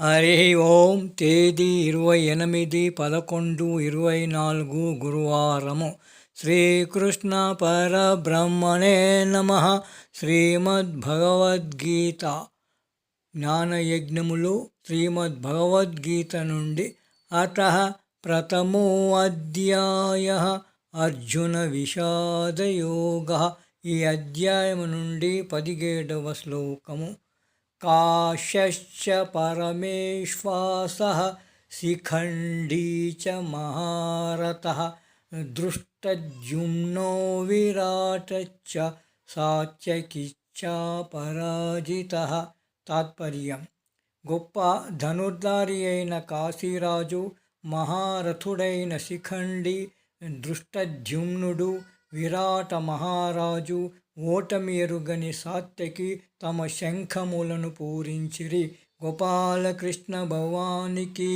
హరి ఓం. తేదీ 28/11/24 గురువారము. శ్రీకృష్ణ పరబ్రహ్మణే నమః. శ్రీమద్భగవద్గీత జ్ఞానయజ్ఞములు శ్రీమద్భగవద్గీత నుండి అతః ప్రథమో అధ్యాయః అర్జున విషాదయోగః. ఈ అధ్యాయము నుండి 17వ శ్లోకము. కాశ్యశ్చ పరమేశ్వాసః శిఖండీ చ మహారథః దృష్టద్యుమ్నో విరాటశ్చ సాత్యకిశ్చ పరాజితః. తాత్పర్యం: గొప్ప ధనుర్ధారి అయిన కాశీరాజు, మహారథుడైన శిఖండి, దృష్టద్యుమ్నుడు, విరాట మహారాజు, ఓటమి ఎరుగని సాత్యకి తమ శంఖములను పూరించిరి. గోపాలకృష్ణ భగవానికి